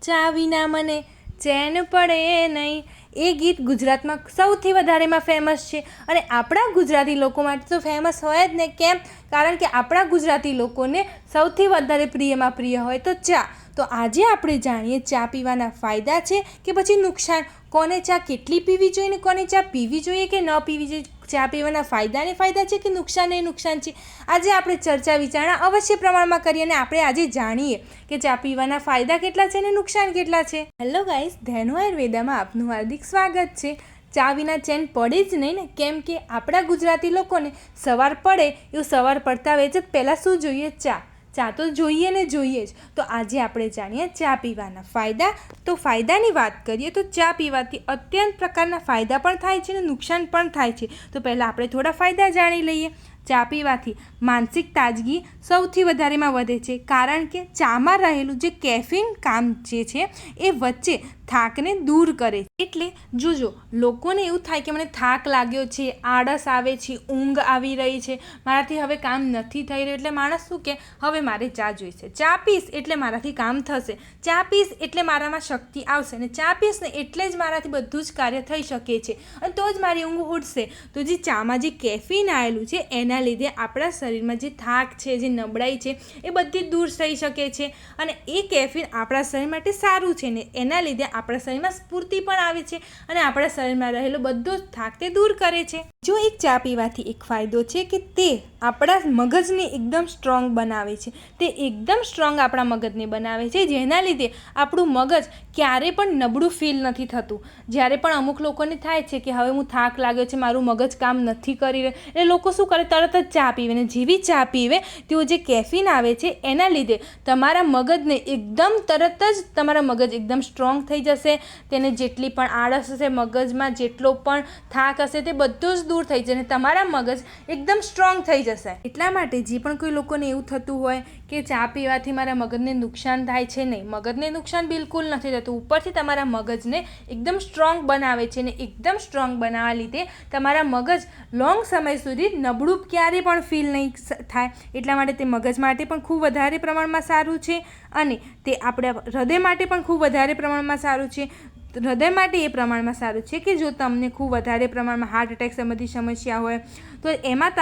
ચા વિના મને ચેન પડે નહીં. એ ગીત ગુજરાતમાં સૌથી વધારેમાં ફેમસ છે અને આપણા ગુજરાતી લોકો માટે તો ફેમસ હોય જ ને. કેમ? કારણ કે આપણા ગુજરાતી લોકોને સૌથી વધારે પ્રિયમાં પ્રિય હોય તો ચા. તો આજે આપણે જાણીએ ચા પીવાના ફાયદા છે કે પછી નુકસાન. કોને ચા કેટલી પીવી જોઈએ ને કોને ચા પીવી જોઈએ કે ન પીવી જોઈએ. ચા પીવાના ફાયદા છે કે નુકસાન છે. આજે આપણે ચર્ચા વિચારણા અવશ્ય પ્રમાણમાં કરીએ અને આપણે આજે જાણીએ કે ચા પીવાના ફાયદા કેટલા છે અને નુકસાન કેટલા છે. હેલો ગાઈસ, ધેનુ આયુર્વેદામાં આપનું હાર્દિક સ્વાગત છે. ચા વિના ચેન પડે જ નહીં ને. કેમ કે આપણા ગુજરાતી લોકોને સવાર પડે એવું સવાર પડતા વેચ જ પહેલાં શું જોઈએ? ચા. ચા તો જોઈએ ને જોઈએ જ. તો આજે આપણે જાણીએ ચા પીવાના ફાયદા. તો ફાયદાની વાત કરીએ તો ચા પીવાથી અત્યંત પ્રકારના ફાયદા પણ થાય છે અને નુકસાન પણ થાય છે. તો પહેલાં આપણે થોડા ફાયદા જાણી લઈએ. ચા પીવાથી માનસિક તાજગી સૌથી વધારેમાં વધે છે, કારણ કે ચામાં રહેલું જે કેફીન કામ જે છે એ વચ્ચે થાકને દૂર કરે છે. એટલે જોજો, લોકોને એવું થાય કે મને થાક લાગ્યો છે, આળસ આવે છે, ઊંઘ આવી રહી છે, મારાથી હવે કામ નથી થઈ રહ્યું. એટલે માણસ શું કે હવે મારે ચા જોઈશે. ચા પીશ એટલે મારાથી કામ થશે, ચા પીશ એટલે મારામાં શક્તિ આવશે અને ચા પીશ ને એટલે જ મારાથી બધું જ કાર્ય થઈ શકે છે અને તો જ મારી ઊંઘ ઉડશે. તો જે ચામાં જે કેફીન આવેલું છે એના લીધે આપણા શરીરમાં જે થાક છે, જે નબળાઈ છે એ બધી દૂર થઈ શકે છે અને એ કેફીન આપણા શરીર માટે સારું છે ને એના લીધે આપણા શરીરમાં સ્ફૂર્તિ પણ આવે છે અને આપણા શરીરમાં રહેલો બધો થાક તે દૂર કરે છે. જો એક ચા પીવાથી એક ફાયદો છે કે તે આપણા મગજને એકદમ સ્ટ્રોંગ બનાવે છે. તે એકદમ સ્ટ્રોંગ આપણા મગજને બનાવે છે, જેના લીધે આપણું મગજ ક્યારે પણ નબળું ફીલ નથી થતું. જ્યારે પણ અમુક લોકોને થાય છે કે હવે હું થાક લાગ્યો છે, મારું મગજ કામ નથી કરી રહ્યું, એટલે લોકો શું કરે? તરત જ ચા પીવે ને જેવી ચા પીવે તેઓ જે કેફીન આવે છે એના લીધે તમારા મગજને એકદમ તરત જ તમારા મગજ એકદમ સ્ટ્રોંગ થઈ જશે. તેને જેટલી પણ આળસ હશે, મગજમાં જેટલો પણ થાક હશે તે બધું જ દૂર થઈ જશે અને તમારા મગજ એકદમ સ્ટ્રોંગ થઈ જશે. એટલા માટે જે પણ કોઈ લોકોને એવું થતું હોય કે ચા પીવાથી મારા મગજને નુકસાન થાય છે, નહીં, મગજને નુકસાન બિલકુલ નથી થતું. ઉપરથી તમારા મગજને એકદમ સ્ટ્રોંગ બનાવે છે અને એકદમ સ્ટ્રોંગ બનાવવા લીધે તમારા મગજ લોંગ સમય સુધી નબળું ક્યારે પણ ફીલ નહીં થાય. એટલા માટે તે મગજ માટે પણ ખૂબ વધારે પ્રમાણમાં સારું છે અને તે આપણા હૃદય માટે પણ ખૂબ વધારે પ્રમાણમાં સારું છે. હૃદય માટે એ પ્રમાણમાં સારું છે કે જો તમને ખૂબ વધારે પ્રમાણમાં હાર્ટ એટેક સંબંધી સમસ્યા હોય તો એમાં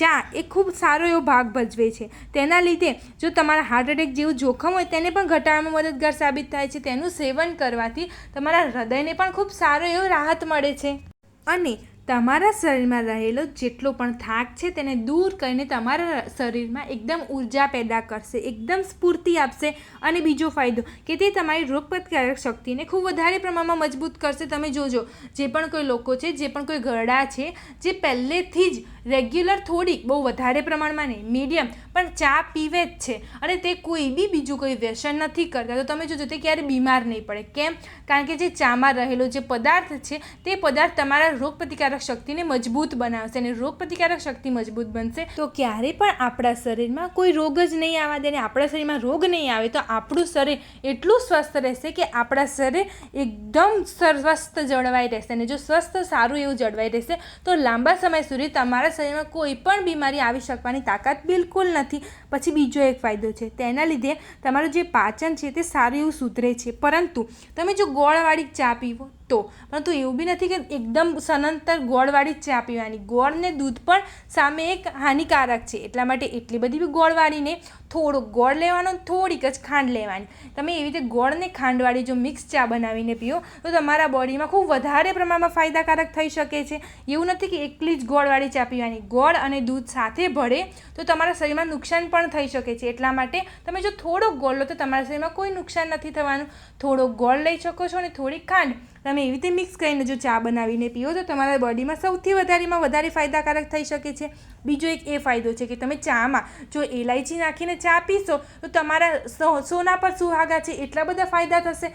ચા એ ખૂબ સારો એવો ભાગ ભજવે છે. તેના લીધે જો તમારા હાર્ટ એટેક જેવું જોખમ હોય તેને પણ ઘટાડવામાં મદદગાર સાબિત થાય છે. તેનું સેવન કરવાથી તમારા હૃદયને પણ ખૂબ સારો એવો રાહત મળે છે અને તમારા શરીરમાં રહેલો જેટલો પણ થાક છે તેને દૂર કરીને તમારા શરીરમાં એકદમ ઉર્જા પેદા કરશે, એકદમ સ્ફૂર્તિ આપશે. અને બીજો ફાયદો કે તે તમારી રોગપ્રતિકારક શક્તિને ખૂબ વધારે પ્રમાણમાં મજબૂત કરશે. તમે જોજો, જે પણ કોઈ લોકો છે, જે પણ કોઈ ઘરડા છે, જે પહેલેથી જ રેગ્યુલર થોડીક, બહુ વધારે પ્રમાણમાં નહીં, મીડિયમ પણ ચા પીવે જ છે અને તે કોઈ બી બીજું કોઈ વ્યસન નથી કરતા, તો તમે જોજો તે ક્યારે બીમાર નહીં પડે. કેમ? કારણ કે જે ચામાં રહેલો જે પદાર્થ છે તે પદાર્થ તમારા રોગપ્રતિકારક શક્તિને મજબૂત બનાવશે અને રોગપ્રતિકારક શક્તિ મજબૂત બનશે તો ક્યારે પણ આપણા શરીરમાં કોઈ રોગ જ નહીં આવવા દે. આપણા શરીરમાં રોગ નહીં આવે તો આપણું શરીર એટલું સ્વસ્થ રહેશે કે આપણા શરીર એકદમ સ્વસ્થ જળવાઈ રહેશે અને જો સ્વસ્થ સારું એવું જળવાઈ રહેશે તો લાંબા સમય સુધી તમારા શરીરમાં કોઈ પણ બીમારી આવી શકવાની તાકાત બિલકુલ નથી. પછી બીજો એક ફાયદો છે, તેના લીધે તમારું જે પાચન છે તે સારું એવું સુધરે છે. પરંતુ તમે જો ગોળવાળી ચા પીવો તો, પરંતુ એવું બી નથી કે એકદમ સનંતર ગોળવાળી જ ચા પીવાની. ગોળ ને દૂધ પણ સામે એક હાનિકારક છે. એટલા માટે એટલી બધી બી ગોળવાળીને થોડોક ગોળ લેવાનો, થોડીક જ ખાંડ લેવાની. તમે એવી રીતે ગોળ ને ખાંડવાળી જો મિક્સ ચા બનાવીને પીઓ તો તમારા બોડીમાં ખૂબ વધારે પ્રમાણમાં ફાયદાકારક થઈ શકે છે. એવું નથી કે એકલી જ ગોળવાળી ચા પીવાની. ગોળ અને દૂધ સાથે ભળે તો તમારા શરીરમાં નુકસાન પણ થઈ શકે છે. એટલા માટે તમે જો થોડોક ગોળ લો તો તમારા શરીરમાં કોઈ નુકસાન નથી થવાનું. થોડોક ગોળ લઈ શકો છો અને થોડીક ખાંડ તમે એવી રીતે મિક્સ કરીને જો ચા બનાવીને પીઓ તો તમારા બોડીમાં સૌથી વધારે ફાયદાકારક થઈ શકે છે. બીજો એક એ ફાયદો છે કે તમે ચામાં જો ઇલાયચી નાખીને ચા પીશો તો તમારા સોના પર સુહાગા છે એટલા બધા ફાયદા થશે.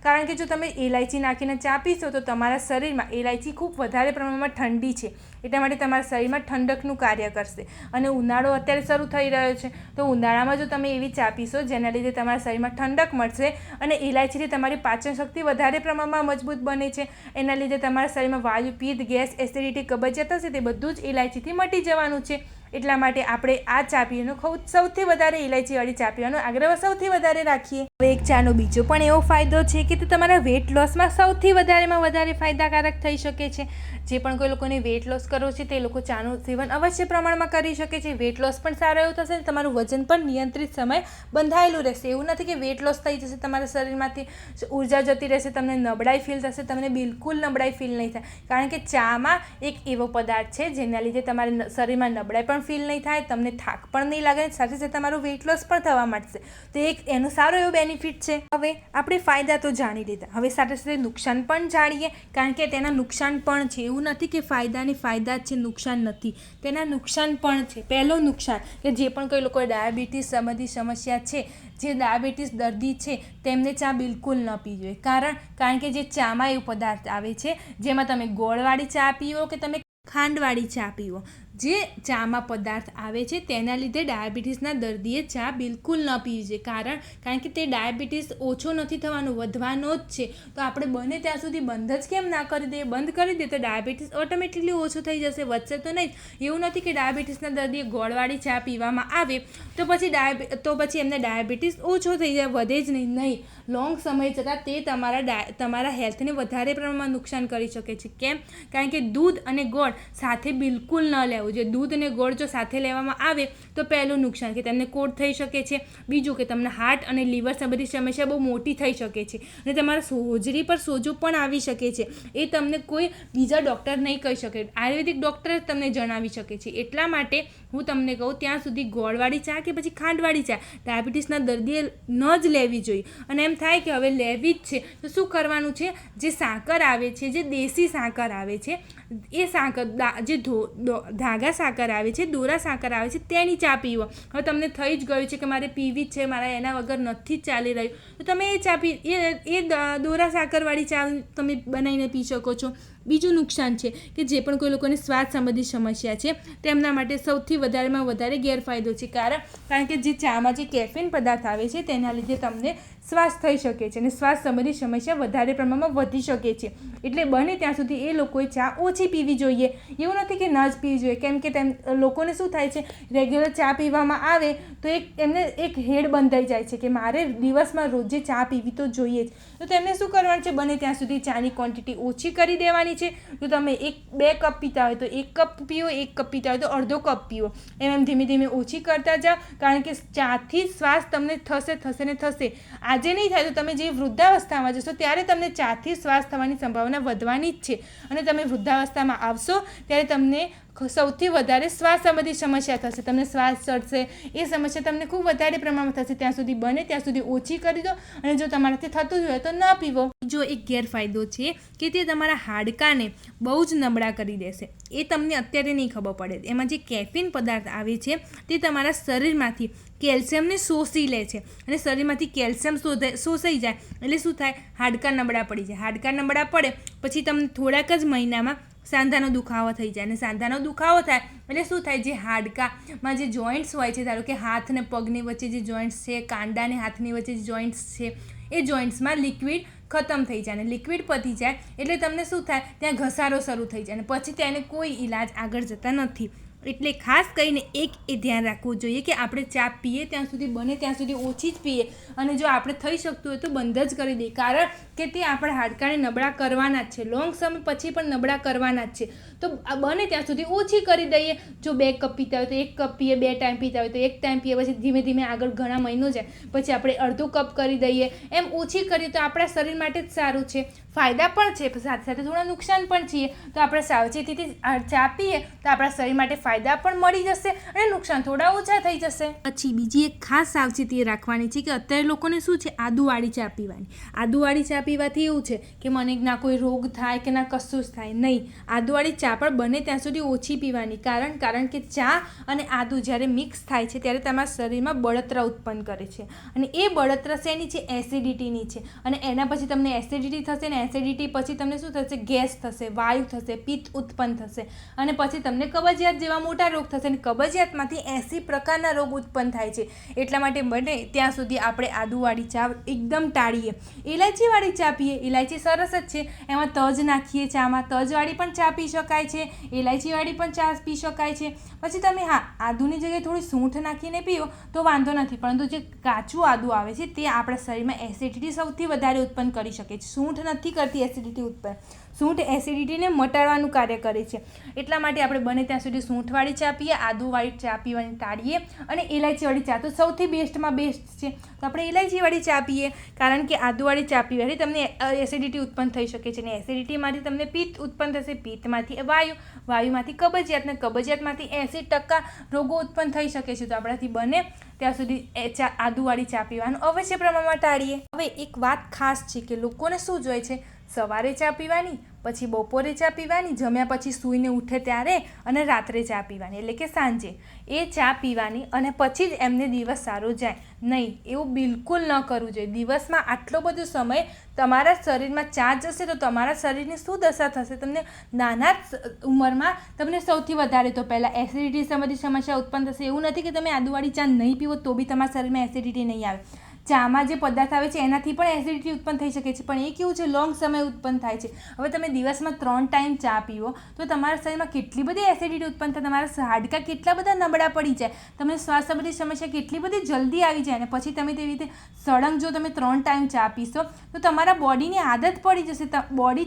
કારણ કે જો તમે ઇલાયચી નાખીને ચા પીશો તો તમારા શરીરમાં ઇલાયચી ખૂબ વધારે પ્રમાણમાં ઠંડી છે, એટલા માટે તમારા શરીરમાં ઠંડકનું કાર્ય કરશે. અને ઉનાળો અત્યારે શરૂ થઈ રહ્યો છે તો ઉનાળામાં જો તમે એવી ચા પીશો જેના લીધે તમારા શરીરમાં ઠંડક મળશે અને ઇલાયચીથી તમારી પાચન શક્તિ વધારે પ્રમાણમાં મજબૂત બને છે. એના લીધે તમારા શરીરમાં વાયુ, પિત્ત, ગેસ, એસિડિટી, કબજિયાત હશે તે બધું જ ઇલાયચીથી મટી જવાનું છે. એટલા માટે આપણે આ ચા પીવાનો સૌથી વધારે ઇલાયચીવાળી ચા પીવાનો આગ્રહ સૌથી વધારે રાખીએ. હવે એક ચાનો બીજો પણ એવો ફાયદો છે કે તે તમારા વેટ લોસમાં સૌથી વધારેમાં વધારે ફાયદાકારક થઈ શકે છે. જે પણ કોઈ લોકોને વેટ લોસ કરવો છે તે લોકો ચાનું સેવન અવશ્ય પ્રમાણમાં કરી શકે છે. વેટ લોસ પણ સારો એવું થશે, તમારું વજન પણ નિયંત્રિત સમય બંધાયેલું રહેશે. એવું નથી કે વેટ લોસ થઈ જશે, તમારા શરીરમાંથી ઉર્જા જતી રહેશે, તમને નબળાઈ ફીલ થશે. તમને બિલકુલ નબળાઈ ફીલ નહીં થાય, કારણ કે ચામાં એક એવો પદાર્થ છે જેના લીધે તમારે શરીરમાં નબળાઈ પણ ફીલ નહીં થાય, તમને થાક પણ નહીં લાગે, સાથે સાથે તમારું વેટ લોસ પણ થવા માંડશે. તો એક એનો સારો એવો બેનિફિટ છે. હવે આપણે ફાયદા તો જાણી લીધા, હવે સાથે સાથે નુકસાન પણ જાણીએ, કારણ કે તેના નુકસાન પણ છે. એવું નથી કે ફાયદાની ફાયદા જ છે, નુકસાન નથી, તેના નુકસાન પણ છે. પહેલું નુકસાન કે જે પણ કોઈ લોકો ડાયાબિટીસ સંબંધી સમસ્યા છે, જે ડાયાબિટીસ દર્દી છે, તેમને ચા બિલકુલ ન પીવી જોઈએ. કારણ કે જે ચામાં એવું પદાર્થ આવે છે જેમાં તમે ગોળવાળી ચા પીવો કે તમે ખાંડવાળી ચા પીવો, જે ચામાં પદાર્થ આવે છે તેના લીધે ડાયાબિટીસના દર્દીએ ચા બિલકુલ ન પીવી જોઈએ. કારણ કે તે ડાયાબિટીસ ઓછો નથી થવાનો, વધવાનો જ છે. તો આપણે બને ત્યાં સુધી બંધ જ કેમ ના કરી દઈએ? બંધ કરી દઈએ તો ડાયાબિટીસ ઓટોમેટિકલી ઓછો થઈ જશે, વધશે તો નહીં. એવું નથી કે ડાયાબિટીસના દર્દીએ ગોળવાળી ચા પીવામાં આવે તો પછી એમને ડાયાબિટીસ ઓછો થઈ જાય, વધે જ નહીં. લોંગ સમય જતાં તે તમારા હેલ્થને વધારે પ્રમાણમાં નુકસાન કરી શકે છે. કેમ? કારણ કે દૂધ અને ગોળ સાથે બિલકુલ ન લેવું. જે દૂધ અને ગોળ જો સાથે લેવામાં આવે તો પહેલું નુકસાન કે તેમને કોડ થઈ શકે છે. બીજું કે તમને હાર્ટ અને લીવર સંબંધી સમસ્યા બહુ મોટી થઈ શકે છે, અને તમારા હોજરી પર સોજો પણ આવી શકે છે. એ તમને કોઈ બીજા ડૉક્ટર નહીં કહી શકે, આયુર્વેદિક ડૉક્ટર જ તમને જણાવી શકે છે. એટલા માટે હું તમને કહું ત્યાં સુધી ગોળવાળી ચા કે પછી ખાંડવાળી ચા ડાયાબિટીસના દર્દીએ ન જ લેવી જોઈએ. અને એમ થાય કે હવે લેવી જ છે તો શું કરવાનું છે? જે સાકર આવે છે, જે દેશી સાકર આવે છે, એ સાકર જે ધાગા સાકર આવે છે, દોરા સાકર આવે છે, તેની ચા પીવો. હવે તમને થઈ જ ગયું છે કે મારે પીવી જ છે, મારા એના વગર નથી જ ચાલી રહ્યું, તો તમે એ ચા એ દોરા સાકરવાળી ચા તમે બનાવીને પી શકો છો. બીજું નુકસાન છે કે જે પણ કોઈ લોકોને શ્વાસ સંબંધી સમસ્યા છે તેમના માટે સૌથી વધારેમાં વધારે ગેરફાયદો છે. કારણ કે જે ચામાં જે કેફીન પદાર્થ આવે છે તેના લીધે તમને શ્વાસ થઈ શકે છે, અને શ્વાસ સંબંધી સમસ્યા વધારે પ્રમાણમાં વધી શકે છે. એટલે બને ત્યાં સુધી એ લોકોએ ચા ઓછી પીવી જોઈએ. એવું નથી કે ન જ પીવી જોઈએ, કેમ કે લોકોને શું થાય છે, રેગ્યુલર ચા પીવામાં આવે તો એમને એક હેડ બંધાઈ જાય છે કે મારે દિવસમાં રોજે ચા પીવી તો જોઈએ જ. તો તેમને શું કરવાનું છે? બને ત્યાં સુધી ચાની ક્વોન્ટિટી ઓછી કરી દેવાની છે. જો તમે 2 કપ પીતા હોય તો 1 કપ પીવો, 1 કપ પીતા હોય તો અડધો કપ પીવો. એમ ધીમે ધીમે ઓછી કરતા જાઓ, કારણ કે ચાથી શ્વાસ તમને થશે ને થશે. આજે નહીં થાય તો તમે જે વૃદ્ધાવસ્થામાં જશો ત્યારે તમને ચાથી શ્વાસ થવાની સંભાવના વધવાની જ છે, અને તમે વૃદ્ધાવસ્થામાં આવશો ત્યારે તમને સૌથી વધારે શ્વાસ સંબંધી સમસ્યા થશે, તમને શ્વાસ ચડશે, એ સમસ્યા તમને ખૂબ વધારે પ્રમાણમાં થશે. ત્યાં સુધી બને ત્યાં સુધી ઓછી કરી દો, અને જો તમારાથી થતું જ હોય તો ન પીવો. જો એક ગેરફાયદો છે કે તે તમારા હાડકાને બહુ જ નબળા કરી દેશે. એ તમને અત્યારે નહીં ખબર પડે. એમાં જે કેફીન પદાર્થ આવે છે તે તમારા શરીરમાંથી કેલ્શિયમને શોષી લે છે, અને શરીરમાંથી કેલ્શિયમ શોષાઈ જાય એટલે શું થાય? હાડકાં નબળા પડી જાય. હાડકાં નબળા પડે પછી તમને થોડાક જ મહિનામાં સાંધાનો દુખાવો થઈ જાય, અને સાંધાનો દુખાવો થાય એટલે શું થાય? જે હાડકામાં જે જોઈન્ટ્સ હોય છે, ધારો કે હાથ અને પગની વચ્ચે જે જોઈન્ટ્સ છે, કાંડા અને હાથની વચ્ચે જે જોઈન્ટ્સ છે, એ જોઈન્ટ્સમાં લિક્વિડ ખતમ થઈ જાય, અને લિક્વિડ પતી જાય એટલે તમને શું થાય? ત્યાં ઘસારો શરૂ થઈ જાય, અને પછી તેને કોઈ ઈલાજ આગળ જતા નથી. એટલે ખાસ કરીને એ ધ્યાન રાખવું જોઈએ કે આપણે ચા પીએ ત્યાં સુધી બને ત્યાં સુધી ઓછી જ પીએ, અને જો આપણે થઈ શકતું હોય તો બંધ જ કરી દઈએ, કારણ કે તે આપણા હાડકાને નબળા કરવાના જ છે. લોંગ સમય પછી પણ નબળા કરવાના જ છે. તો બને ત્યાં સુધી ઓછી કરી દઈએ. જો 2 કપ પીતા હોય તો 1 કપ પીએ, 2 ટાઈમ પીતા હોય તો 1 ટાઈમ પીએ, પછી ધીમે ધીમે આગળ ઘણા મહિનો જાય પછી આપણે અડધો કપ કરી દઈએ. એમ ઓછી કરીએ તો આપણા શરીર માટે જ સારું છે. ફાયદા પણ છે, સાથે સાથે થોડા નુકસાન પણ છે. તો આપણે સાવચેતીથી ચા પીએ તો આપણા શરીર માટે ફાયદા પણ મળી જશે, અને નુકસાન થોડા ઓછા થઈ જશે. પછી બીજી એક ખાસ સાવચેતી રાખવાની છે કે અત્યારે લોકોને શું છે? આદુવાળી ચા પીવાની. આદુવાળી ચા પીવાથી એવું છે કે મને ના કોઈ રોગ થાય કે ના કશું જ થાય નહીં. આદુવાળી ચા પણ બને ત્યાં સુધી ઓછી પીવાની, કારણ કે ચા અને આદુ જ્યારે મિક્સ થાય છે ત્યારે તમારા શરીરમાં બળતરા ઉત્પન્ન કરે છે, અને એ બળતરા શેની છે? એસિડિટીની છે. અને એના પછી તમને એસિડિટી થશે, ને એસિડિટી પછી તમને શું થશે? ગેસ થશે, વાયુ થશે, પિત્ત ઉત્પન્ન થશે, અને પછી તમને કબજિયાત જેવા કેવા મોટા રોગ થશે અને કબજિયાતમાંથી 80 પ્રકારના રોગ ઉત્પન્ન થાય છે. એટલા માટે બને ત્યાં સુધી આપણે આદુવાળી ચા એકદમ ટાળીએ. ઇલાયચીવાળી ચા પીએ. ઇલાયચી સરસ જ છે, એમાં તજ નાખીએ ચામાં. તજવાળી પણ ચા પી શકાય છે, ઇલાયચીવાળી પણ ચા પી શકાય છે. પછી તમે આદુની જગ્યાએ થોડી સૂંઠ નાખીને પીઓ તો વાંધો નથી, પરંતુ જે કાચું આદુ આવે છે તે આપણા શરીરમાં એસિડિટી સૌથી વધારે ઉત્પન્ન કરી શકે છે. સૂંઠ નથી કરતી એસિડિટી ઉત્પન્ન. સૂંઠ એસિડિટીને મટાડવાનું કાર્ય કરે છે. એટલા માટે આપણે બને ત્યાં સુધી સૂંઠવાળી ચા પીએ, આદુવાળી ચા પીવાની ટાળીએ અને ઇલાયચીવાળી ચા તો સૌથી બેસ્ટમાં બેસ્ટ છે. તો આપણે ઇલાયચીવાળી ચા પીએ, કારણ કે આદુવાળી ચા પીવાથી તમને એસિડિટી ઉત્પન્ન થઈ શકે છે અને એસિડિટીમાંથી તમને પિત્ત ઉત્પન્ન થશે, પિત્તમાંથી વાયુમાંથી કબજિયાત અને કબજિયાતમાંથી 80% રોગો ઉત્પન્ન થઈ શકે છે. તો આપણાથી બને ત્યાં સુધી આદુવાળી ચા પીવાનું અવશ્ય પ્રમાણમાં ટાળીએ. હવે એક વાત ખાસ છે કે લોકોને શું જોઈએ છે, સવારે ચા પીવાની, પછી બપોરે ચા પીવાની, જમ્યા પછી સૂઈને ઉઠે ત્યારે, અને રાત્રે ચા પીવાની એટલે કે સાંજે. એ ચા પીવાની અને પછી જ એમને દિવસ સારો જાય નહીં, એવું બિલકુલ ન કરવું જોઈએ. દિવસમાં આટલો બધો સમય તમારા શરીરમાં ચા જશે તો તમારા શરીરની શું દશા થશે. તમને નાના ઉંમરમાં તમને સૌથી વધારે તો પહેલાં એસિડિટી સંબંધી સમસ્યા ઉત્પન્ન થશે. એવું નથી કે તમે આદુવાળી ચા નહીં પીવો તો બી તમારા શરીરમાં એસિડિટી નહીં આવે. ચામાં જે પદાર્થ આવે છે એનાથી પણ એસિડિટી ઉત્પન્ન થઈ શકે છે, પણ એ કેવું છે, લોંગ સમય ઉત્પન્ન થાય છે. હવે તમે દિવસમાં 3 ટાઈમ ચા પીવો તો તમારા શરીરમાં કેટલી બધી એસિડિટી ઉત્પન્ન થાય, તમારા હાડકાં કેટલા બધા નબળા પડી જાય, તમને શ્વાસ સંબંધી સમસ્યા કેટલી બધી જલ્દી આવી જાય. અને પછી તમે તેવી રીતે સળંગ જો તમે 3 ટાઈમ ચા પીશો તો તમારા બોડીની આદત પડી જશે.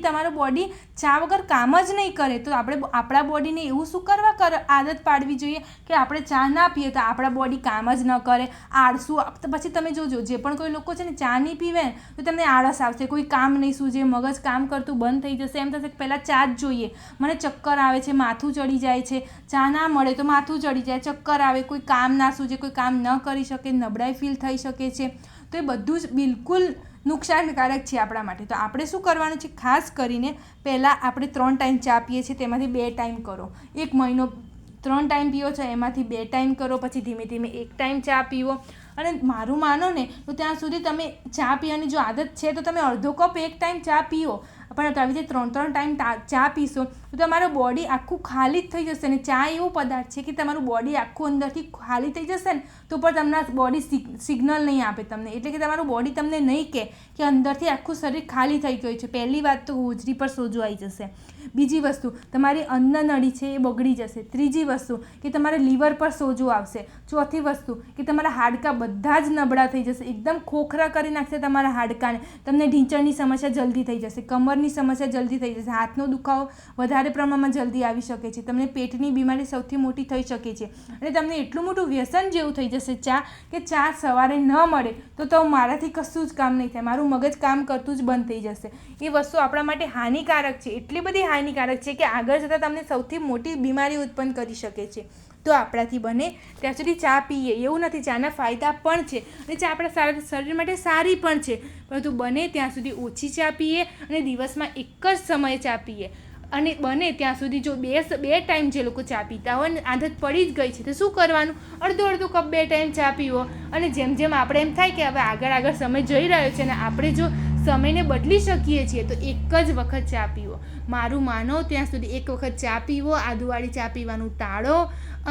તમારું બોડી ચા વગર કામ જ નહીં કરે. તો આપણે આપણા બોડીને એવું શું કરવા આદત પાડવી જોઈએ કે આપણે ચા ના પીએ તો આપણા બોડી કામ જ ન કરે, આળસુ. પછી તમે જોજો, જે પણ કોઈ લોકો છે ને ચા નહીં પીવે તો તમને આળસ આવશે, કોઈ કામ નહીં સૂજે, મગજ કામ કરતું બંધ થઈ જશે, એમ થશે કે પહેલાં ચા જ જોઈએ, મને ચક્કર આવે છે, માથું ચડી જાય છે, ચા ના મળે તો માથું ચડી જાય, ચક્કર આવે, કોઈ કામ ના સૂજે, કોઈ કામ ન કરી શકે, નબળાઈ ફીલ થઈ શકે છે. તો એ બધું જ બિલકુલ નુકસાનકારક છે આપણા માટે. તો આપણે શું કરવાનું છે, ખાસ કરીને પહેલાં આપણે 3 ટાઈમ ચા પીએ છીએ તેમાંથી 2 ટાઈમ કરો. 1 મહિનો 3 ટાઈમ પીવો છો એમાંથી 2 ટાઈમ કરો, પછી ધીમે ધીમે 1 ટાઈમ ચા પીવો. અને મારું માનો ને તો ત્યાં સુધી તમે ચા પીવાની જો આદત છે તો તમે અડધો કપ 1 ટાઈમ ચા પીઓ, પણ આવી રીતે 3 ટાઈમ ચા પીશો તો તમારું બોડી આખું ખાલી જ થઈ જશે. અને ચા એવો પદાર્થ છે કે તમારું બોડી આખું અંદરથી ખાલી થઈ જશે ને તો પણ તમને બોડી સિગ્નલ નહીં આપે તમને, એટલે કે તમારું બોડી તમને નહીં કહે કે અંદરથી આખું શરીર ખાલી થઈ ગયું છે. પહેલી વાત તો હોજરી પર સોજો આવી જશે. બીજી વસ્તુ, તમારી અન્નનળી છે એ બગડી જશે. ત્રીજી વસ્તુ કે તમારે લીવર પર સોજો આવશે. ચોથી વસ્તુ કે તમારા હાડકાં બધા જ નબળા થઈ જશે, એકદમ ખોખરા કરી નાખશે તમારા હાડકાને. તમને ઢીંચણની સમસ્યા જલ્દી થઈ જશે, કમરની સમસ્યા જલ્દી થઈ જશે, હાથનો દુખાવો વધારે પ્રમાણમાં જલ્દી આવી શકે છે, તમને પેટની બીમારી સૌથી મોટી થઈ શકે છે. અને તમને એટલું મોટું વ્યસન જેવું થઈ જશે ચા, કે ચા સવારે ન મળે તો મારાથી કશું જ કામ નહીં થાય, મારું મગજ કામ કરતું જ બંધ થઈ જશે. એ વસ્તુ આપણા માટે હાનિકારક છે, એટલી બધી હાનિકારક છે કે આગળ જતાં તમને સૌથી મોટી બીમારી ઉત્પન્ન કરી શકે છે. તો આપણાથી બને ત્યાં સુધી ચા પીએ. એવું નથી, ચાના ફાયદા પણ છે અને ચા આપણા શરીર માટે સારી પણ છે, પરંતુ બને ત્યાં સુધી ઓછી ચા પીએ અને દિવસમાં એક જ સમયે ચા પીએ. અને બને ત્યાં સુધી જો બે ટાઈમ જે લોકો ચા પીતા હોય ને આદત પડી જ ગઈ છે તો શું કરવાનું, અડધો કપ 2 ટાઈમ ચા પીવો. અને જેમ જેમ આપણે એમ થાય કે હવે આગળ સમય જઈ રહ્યો છે અને આપણે જો સમયને બદલી શકીએ છીએ તો એક જ વખત ચા પીવો. મારું માનો ત્યાં સુધી એક વખત ચા પીવો, આદુવાળી ચા પીવાનું ટાળો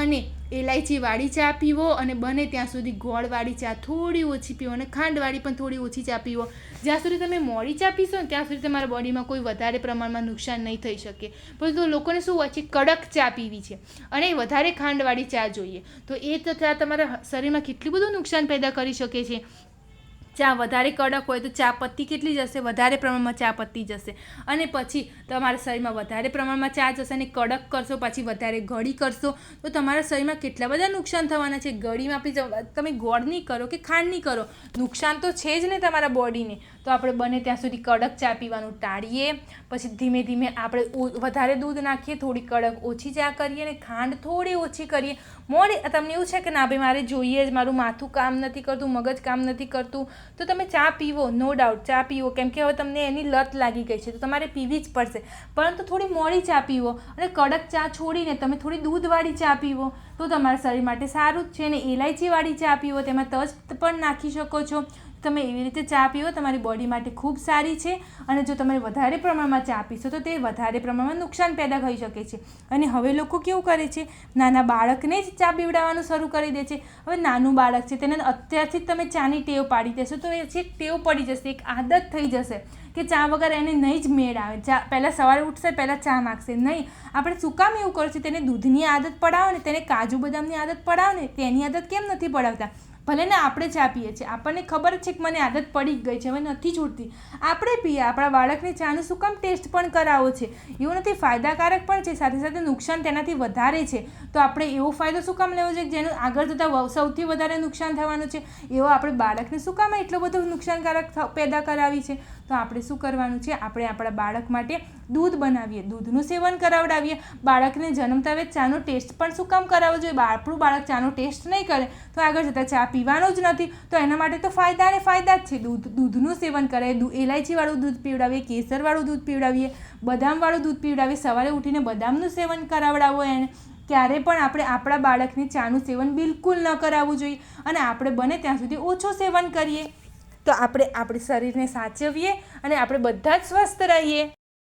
અને ઇલાયચીવાળી ચા પીવો, અને બને ત્યાં સુધી ગોળવાળી ચા થોડી ઓછી પીવો અને ખાંડવાળી પણ થોડી ઓછી ચા પીવો. જ્યાં સુધી તમે મોડી ચા પીશો ને ત્યાં સુધી તમારા બોડીમાં કોઈ વધારે પ્રમાણમાં નુકસાન નહીં થઈ શકે. પરંતુ લોકોને શું હોય છે, કડક ચા પીવી છે અને વધારે ખાંડવાળી ચા જોઈએ, તો એ તો ચા તમારા શરીરમાં કેટલું બધું નુકસાન પેદા કરી શકે છે. ચા વધારે કડક હોય તો ચા પત્તી કેટલી જશે, વધારે પ્રમાણમાં ચા પત્તી જશે, અને પછી તમારા શરીરમાં વધારે પ્રમાણમાં ચા જશે અને કડક કરશો, પછી વધારે ગળી કરશો તો તમારા શરીરમાં કેટલા બધા નુકસાન થવાના છે. ગળીમાં તમે ગોળ નહીં કરો કે ખાંડ નહીં કરો, નુકસાન તો છે જ ને તમારા બોડીને. તો આપણે બને ત્યાં સુધી કડક ચા પીવાનું ટાળીએ. પછી ધીમે ધીમે આપણે વધારે દૂધ નાખીએ, થોડી કડક ઓછી ચા કરીએ અને ખાંડ થોડી ઓછી કરીએ. તમને એવું છે કે ના ભાઈ મારે જોઈએ જ, મારું માથું કામ નથી કરતું, મગજ કામ નથી કરતું, તો તમે ચા પીવો, નો ડાઉટ ચા પીવો, કેમ કે હવે તમને એની લત લાગી ગઈ છે તો તમારે પીવી જ પડશે. પરંતુ થોડી મોડી ચા પીવો અને કડક ચા છોડીને તમે થોડી દૂધવાળી ચા પીવો તો તમારા શરીર માટે સારું જ છે. અને ઇલાયચીવાળી ચા પીવો, તેમાં તજ પણ નાખી શકો છો. તમે એવી રીતે ચા પીવો તમારી બોડી માટે ખૂબ સારી છે. અને જો તમે વધારે પ્રમાણમાં ચા પીશો તો તે વધારે પ્રમાણમાં નુકસાન પેદા થઈ શકે છે. અને હવે લોકો કેવું કરે છે, નાના બાળકને જ ચા પીવડાવવાનું શરૂ કરી દે છે. હવે નાનું બાળક છે તેને અત્યારથી જ તમે ચાની ટેવ પાડી દેશો તો એ એક ટેવ પડી જશે, એક આદત થઈ જશે કે ચા વગર એને નહીં જ મેળ આવે. ચા પહેલાં સવારે ઉઠશે પહેલાં ચા માગશે નહીં. આપણે શું કામ એવું કરશું? તેને દૂધની આદત પડાવો ને, તેને કાજુ બદામની આદત પડાવો ને, તેની આદત કેમ નથી પડાવતા? ભલે ને આપણે ચા પીએ છીએ, આપણને ખબર છે કે મને આદત પડી ગઈ છે, હવે નથી છૂટતી, આપણે પીએ. આપણા બાળકને ચાનું શું કામ ટેસ્ટ પણ કરાવો છે? એવું નથી, ફાયદાકારક પણ છે, સાથે સાથે નુકસાન તેનાથી વધારે છે. તો આપણે એવો ફાયદો શું કામ લેવો છે કે જેનું આગળ જતાં સૌથી વધારે નુકસાન થવાનું છે? એવો આપણે બાળકને શું કામ એટલો બધો નુકસાનકારક પેદા કરાવી છે? તો આપણે શું કરવાનું છે? આપણે આપણા બાળક માટે દૂધ બનાવીએ, દૂધનું સેવન કરાવડાવીએ. બાળકને જન્મતા વેત ચાનો ટેસ્ટ પણ શું કામ કરાવવો જોઈએ? આપણું બાળક ચાનો ટેસ્ટ નહીં કરે તો આગળ જતાં ચા પીવાનો જ નથી. તો એના માટે તો ફાયદા અને ફાયદા જ છે. દૂધનું સેવન કરાય, ઇલાયચીવાળું દૂધ પીવડાવીએ, કેસરવાળું દૂધ પીવડાવીએ, બદામવાળું દૂધ પીવડાવીએ. સવારે ઉઠીને બદામનું સેવન કરાવડાવો એને. ક્યારે પણ આપણે આપણા બાળકને ચાનું સેવન બિલકુલ ન કરાવવું જોઈએ અને આપણે બને ત્યાં સુધી ઓછું સેવન કરીએ. તો આપણે આપણી શરીરને સાચવીએ અને આપણે બધા જ સ્વસ્થ રહીએ.